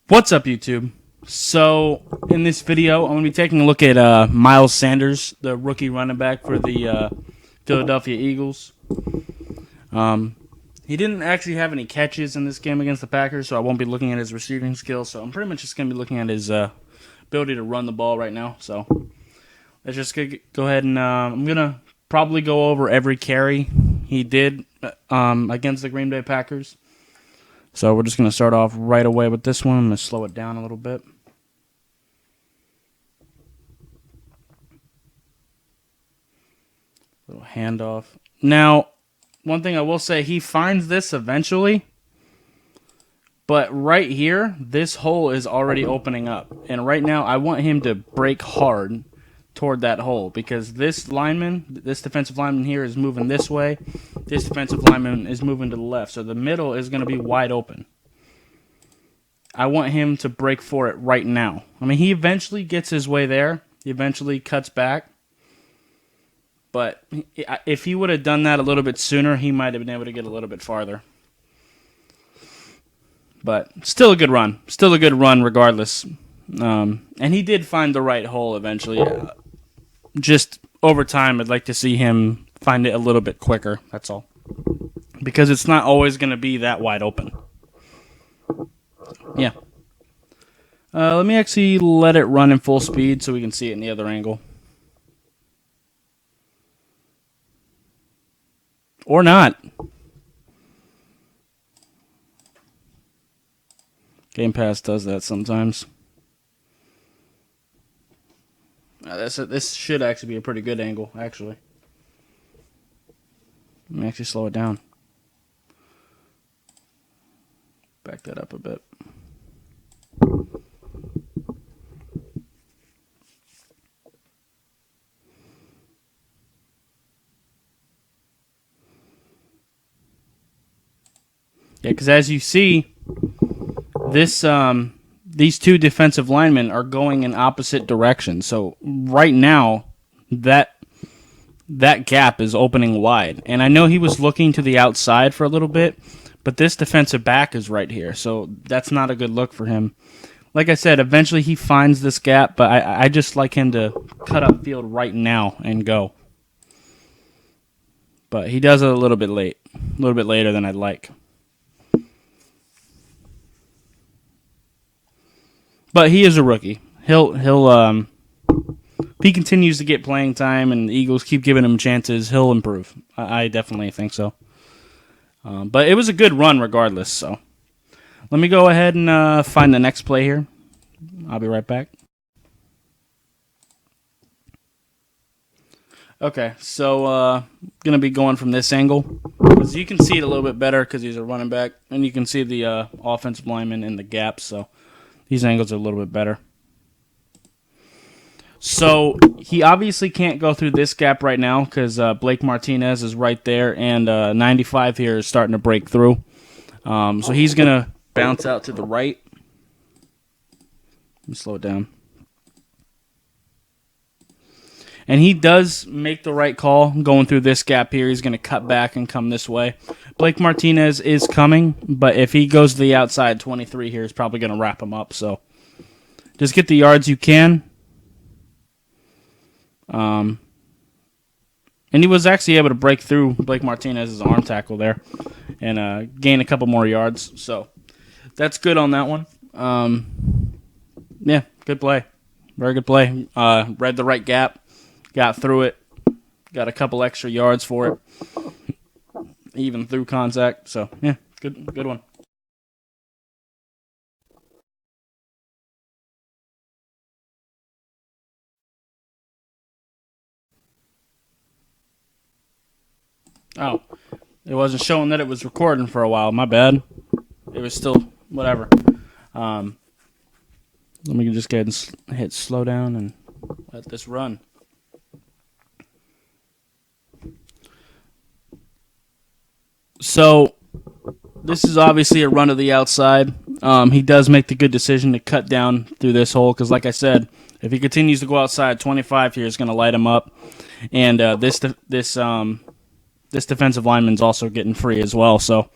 What's up, YouTube? So, in this video, I'm going to be taking a look at Miles Sanders, the rookie running back for the Philadelphia Eagles. He didn't actually have any catches in this game against the Packers, so I won't be looking at his receiving skills. So, I'm pretty much just going to be looking at his ability to run the ball right now. So, let's just go ahead and I'm going to probably go over every carry he did against the Green Bay Packers. So we're just going to start off right away with this one. I'm going to slow it down a little bit. Little handoff. Now, one thing I will say, he finds this eventually. But right here, this hole is already opening up. And right now, I want him to break hard toward that hole, because this defensive lineman here is moving this way. This defensive lineman is moving to the left. So the middle is going to be wide open. I want him to break for it right now. I mean, he eventually gets his way there. He eventually cuts back. But if he would have done that a little bit sooner, he might have been able to get a little bit farther. But still a good run. Still a good run regardless. And he did find the right hole eventually. Just over time, I'd like to see him find it a little bit quicker. That's all. Because it's not always going to be that wide open. Yeah. Let me actually let it run in full speed so we can see it in the other angle. Or not. Game Pass does that sometimes. This should actually be a pretty good angle, actually. Let me actually slow it down. Back that up a bit. Yeah, because as you see, these two defensive linemen are going in opposite directions. So right now, that gap is opening wide. And I know he was looking to the outside for a little bit, but this defensive back is right here. So that's not a good look for him. Like I said, eventually he finds this gap, but I just like him to cut up field right now and go. But he does it a little bit late, a little bit later than I'd like. But he is a rookie. He'll if he continues to get playing time and the Eagles keep giving him chances, he'll improve. I definitely think so. But it was a good run regardless. So let me go ahead and find the next play here. I'll be right back. Okay, so gonna be going from this angle, because you can see it a little bit better because he's a running back, and you can see the offensive lineman in the gaps. So these angles are a little bit better. So he obviously can't go through this gap right now because Blake Martinez is right there, and 95 here is starting to break through. So he's going to bounce out to the right. Let me slow it down. And he does make the right call going through this gap here. He's going to cut back and come this way. Blake Martinez is coming, but if he goes to the outside, 23 here is probably going to wrap him up. So just get the yards you can. And he was actually able to break through Blake Martinez's arm tackle there and gain a couple more yards. So that's good on that one. Yeah, good play. Very good play. Read the right gap. Got through it. Got a couple extra yards for it. Even through contact. So, yeah, good one. Oh, it wasn't showing that it was recording for a while. My bad. It was still whatever. Let me just go ahead and hit slow down and let this run. So this is obviously a run to the outside. He does make the good decision to cut down through this hole because, like I said, if he continues to go outside, 25 here is going to light him up. And this defensive lineman's also getting free as well. So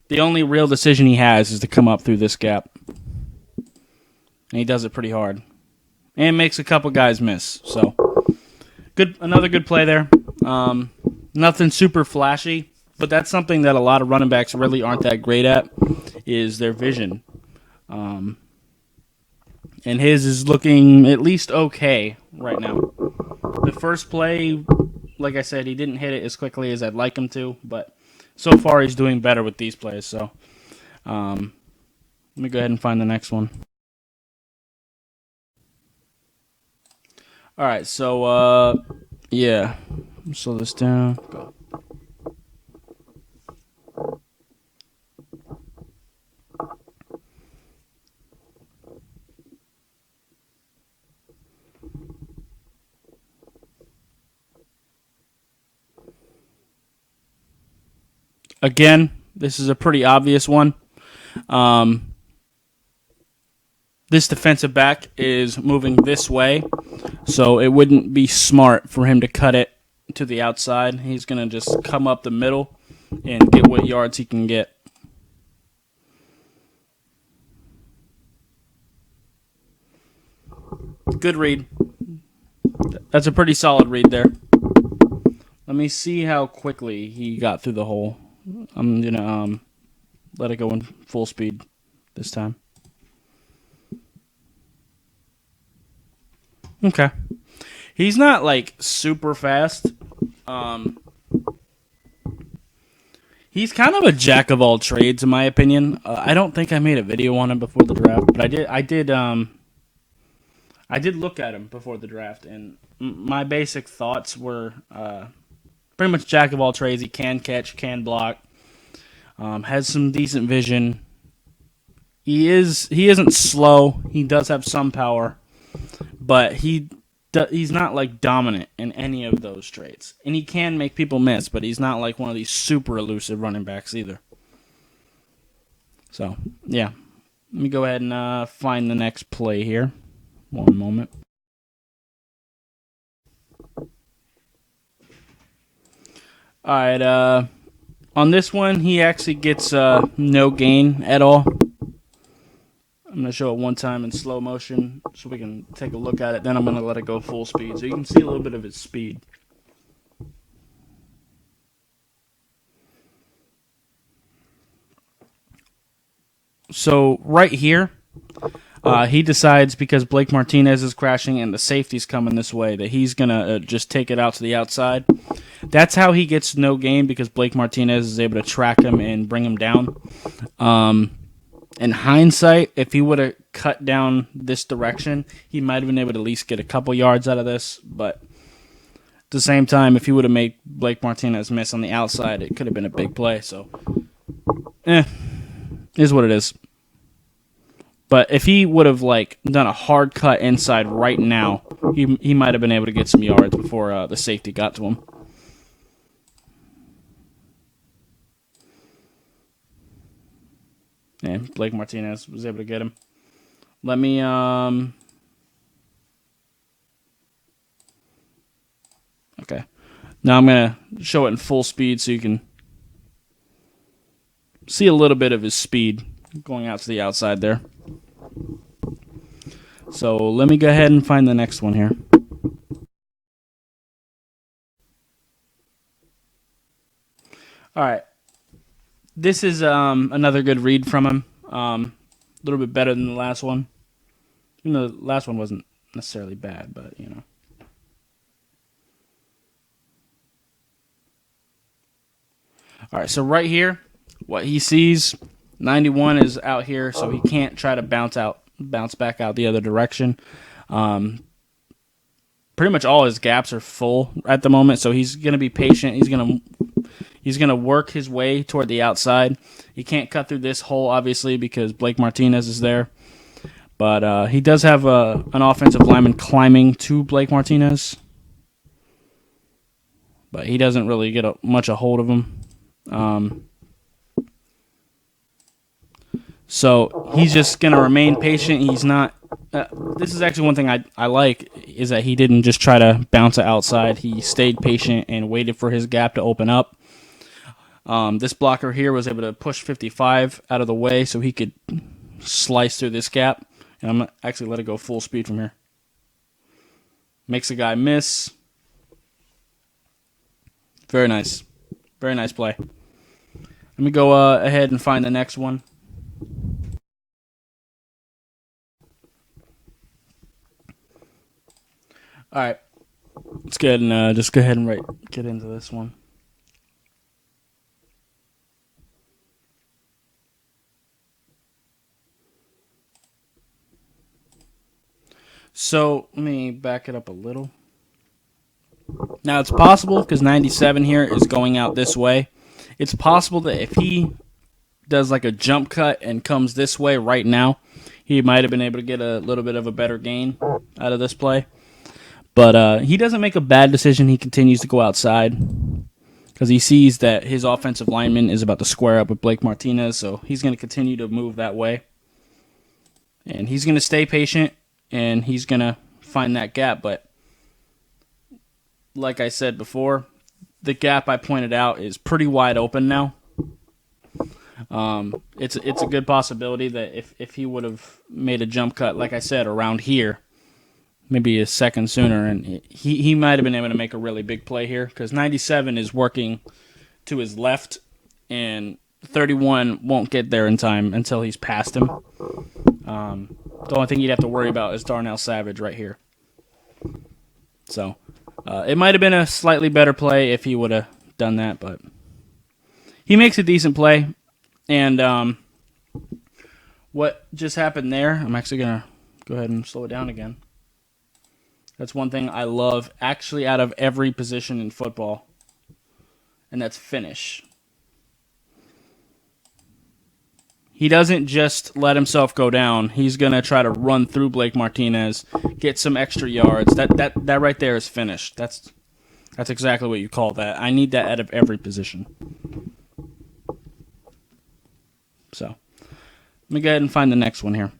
the only real decision he has is to come up through this gap. and he does it pretty hard, and makes a couple guys miss. So another good play there. Nothing super flashy, but that's something that a lot of running backs really aren't that great at, is their vision. And his is looking at least okay right now. The first play, like I said, he didn't hit it as quickly as I'd like him to, but so far he's doing better with these plays. So let me go ahead and find the next one. All right, so yeah, slow this down. Go. Again, this is a pretty obvious one. This defensive back is moving this way, so it wouldn't be smart for him to cut it to the outside. He's going to just come up the middle and get what yards he can get. Good read. That's a pretty solid read there. Let me see how quickly he got through the hole. I'm going to let it go in full speed this time. Okay. He's not like super fast. He's kind of a jack of all trades in my opinion. I don't think I made a video on him before the draft, but I did look at him before the draft, and my basic thoughts were pretty much jack of all trades. He can catch, can block, has some decent vision. He isn't slow. He does have some power, but he's not like dominant in any of those traits. And he can make people miss, but he's not like one of these super elusive running backs either. So, yeah. Let me go ahead and find the next play here. One moment. All right, on this one, he actually gets no gain at all. I'm going to show it one time in slow motion so we can take a look at it. Then I'm going to let it go full speed so you can see a little bit of his speed. So right here, he decides because Blake Martinez is crashing and the safety's coming this way that he's going to just take it out to the outside. That's how he gets no gain, because Blake Martinez is able to track him and bring him down. In hindsight, if he would have cut down this direction, he might have been able to at least get a couple yards out of this. But at the same time, if he would have made Blake Martinez miss on the outside, it could have been a big play. So, is what it is. But if he would have like done a hard cut inside right now, he might have been able to get some yards before the safety got to him. And Blake Martinez was able to get him. Let me okay. Now I'm gonna show it in full speed so you can see a little bit of his speed going out to the outside there. So let me go ahead and find the next one here. All right. This is another good read from him. A little bit better than the last one. Even though the last one wasn't necessarily bad, but, you know. All right, so right here, what he sees, 91 is out here, so he can't try to bounce back out the other direction. Pretty much all his gaps are full at the moment, so he's going to be patient. He's going to work his way toward the outside. He can't cut through this hole, obviously, because Blake Martinez is there. But he does have an offensive lineman climbing to Blake Martinez. But he doesn't really get much a hold of him. So he's just going to remain patient. He's not... this is actually one thing I like, is that he didn't just try to bounce it outside. He stayed patient and waited for his gap to open up. This blocker here was able to push 55 out of the way so he could slice through this gap. And And I'm going to actually let it go full speed from here. Makes a guy miss. Very nice. Very nice play. Let me go ahead and find the next one. All right. Let's go ahead and just go ahead and get into this one. So let me back it up a little. Now it's possible, because 97 here is going out this way. It's possible that if he does like a jump cut and comes this way right now, he might have been able to get a little bit of a better gain out of this play. But he doesn't make a bad decision. He continues to go outside because he sees that his offensive lineman is about to square up with Blake Martinez, so he's going to continue to move that way. And he's going to stay patient, and he's going to find that gap. But like I said before, the gap I pointed out is pretty wide open now. It's a good possibility that if he would have made a jump cut, like I said, around here, maybe a second sooner, and he might have been able to make a really big play here, because 97 is working to his left, and 31 won't get there in time until he's past him. The only thing you'd have to worry about is Darnell Savage right here. So it might have been a slightly better play if he would have done that, but he makes a decent play. And what just happened there, I'm actually going to go ahead and slow it down again. That's one thing I love, actually, out of every position in football, and that's finish. He doesn't just let himself go down. He's going to try to run through Blake Martinez, get some extra yards. That right there is finish. That's exactly what you call that. I need that out of every position. So, let me go ahead and find the next one here.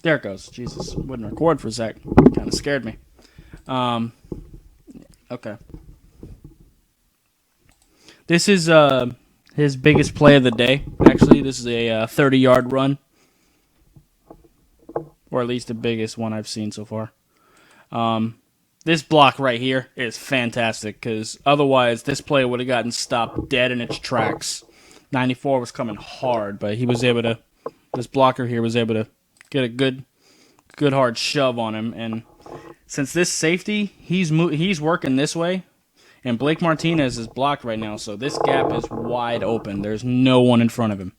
There it goes. Jesus, wouldn't record for a sec. Kind of scared me. Okay. This is his biggest play of the day. Actually, this is a 30-yard run, or at least the biggest one I've seen so far. This block right here is fantastic, because otherwise this play would have gotten stopped dead in its tracks. 94 was coming hard, but he was able to. This blocker here was able to get a good hard shove on him, and since this safety, he's working this way, and Blake Martinez is blocked right now, so this gap is wide open. There's no one in front of him.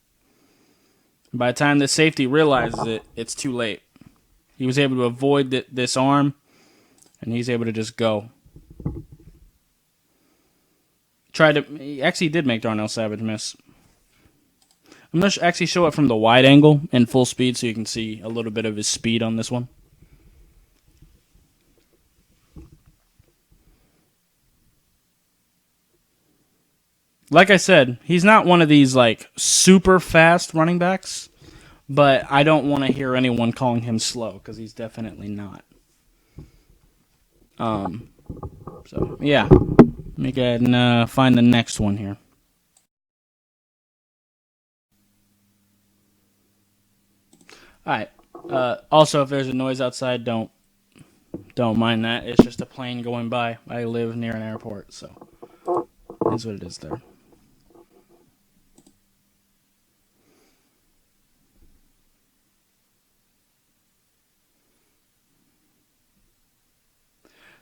By the time the safety realizes it, it's too late. He was able to avoid this arm, and he's able to just go. He actually did make Darnell Savage miss. I'm going to actually show it from the wide angle in full speed so you can see a little bit of his speed on this one. Like I said, he's not one of these like super fast running backs, but I don't want to hear anyone calling him slow, because he's definitely not. So, yeah. Let me go ahead and find the next one here. Alright. Also, if there's a noise outside, don't mind that. It's just a plane going by. I live near an airport, so that's what it is there.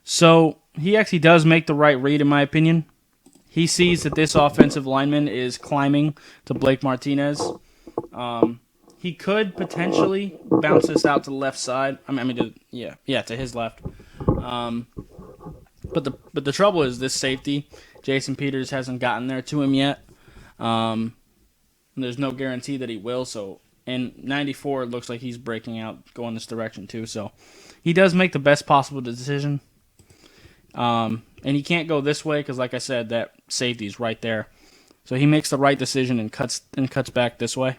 So, he actually does make the right read, in my opinion. He sees that this offensive lineman is climbing to Blake Martinez. He could potentially bounce this out to the left side. To his left. But the trouble is this safety, Jason Peters, hasn't gotten there to him yet. There's no guarantee that he will. So, and 94 looks like he's breaking out, going this direction too. So, he does make the best possible decision. And he can't go this way because, like I said, that safety's right there. So he makes the right decision and cuts back this way.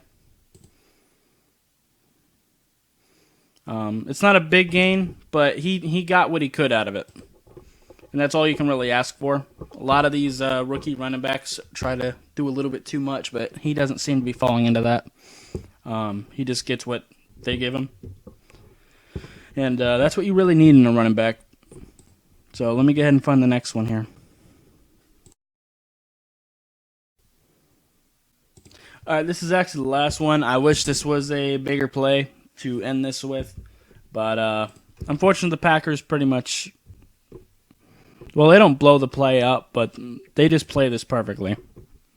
It's not a big gain, but he got what he could out of it. And that's all you can really ask for. A lot of these rookie running backs try to do a little bit too much, but he doesn't seem to be falling into that. He just gets what they give him. And that's what you really need in a running back. So let me go ahead and find the next one here. All right, this is actually the last one. I wish this was a bigger play to end this with. But unfortunately, the Packers pretty much... Well, they don't blow the play up, but they just play this perfectly.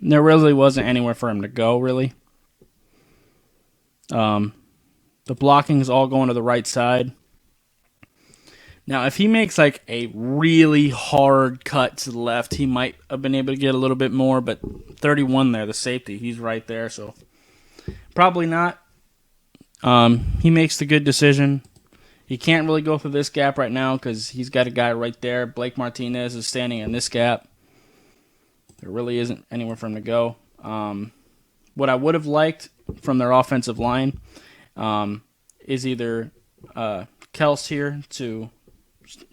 There really wasn't anywhere for him to go, really. The blocking is all going to the right side. Now, if he makes like a really hard cut to the left, he might have been able to get a little bit more, but 31 there, the safety, he's right there, so probably not. He makes the good decision. He can't really go through this gap right now because he's got a guy right there. Blake Martinez is standing in this gap. There really isn't anywhere for him to go. What I would have liked from their offensive line is either Kels here to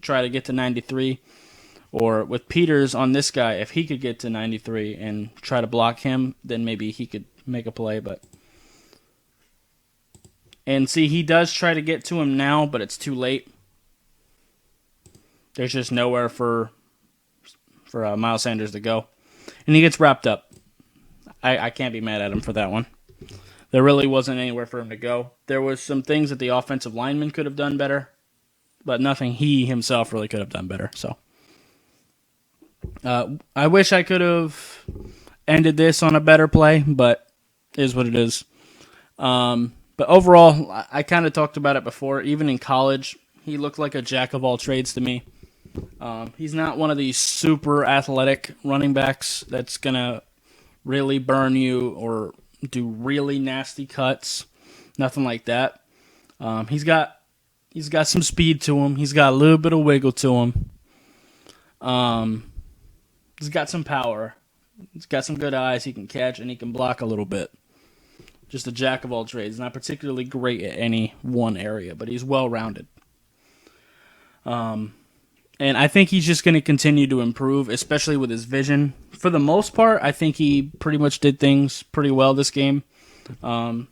try to get to 93, or with Peters on this guy, if he could get to 93 and try to block him, then maybe he could make a play. And see, he does try to get to him now, but it's too late. There's just nowhere for Miles Sanders to go. And he gets wrapped up. I can't be mad at him for that one. There really wasn't anywhere for him to go. There was some things that the offensive lineman could have done better, but nothing he himself really could have done better. So I wish I could have ended this on a better play, but it is what it is. But overall, I kind of talked about it before. Even in college, he looked like a jack of all trades to me. He's not one of these super athletic running backs that's going to really burn you or do really nasty cuts. Nothing like that. He's got some speed to him. He's got a little bit of wiggle to him. He's got some power. He's got some good eyes. He can catch and he can block a little bit. Just a jack of all trades. Not particularly great at any one area, but he's well-rounded. And I think he's just going to continue to improve, especially with his vision. For the most part, I think he pretty much did things pretty well this game. Yeah.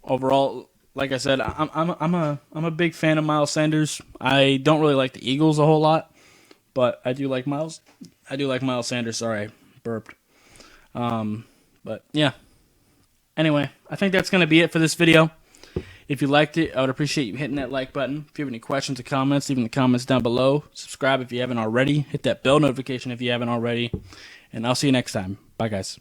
Overall, like I said, I'm a big fan of Miles Sanders. I don't really like the Eagles a whole lot, but I do like Miles. I do like Miles Sanders. Sorry, I burped. But yeah. Anyway, I think that's going to be it for this video. If you liked it, I would appreciate you hitting that like button. If you have any questions or comments, leave in the comments down below. Subscribe if you haven't already. Hit that bell notification if you haven't already. And I'll see you next time. Bye, guys.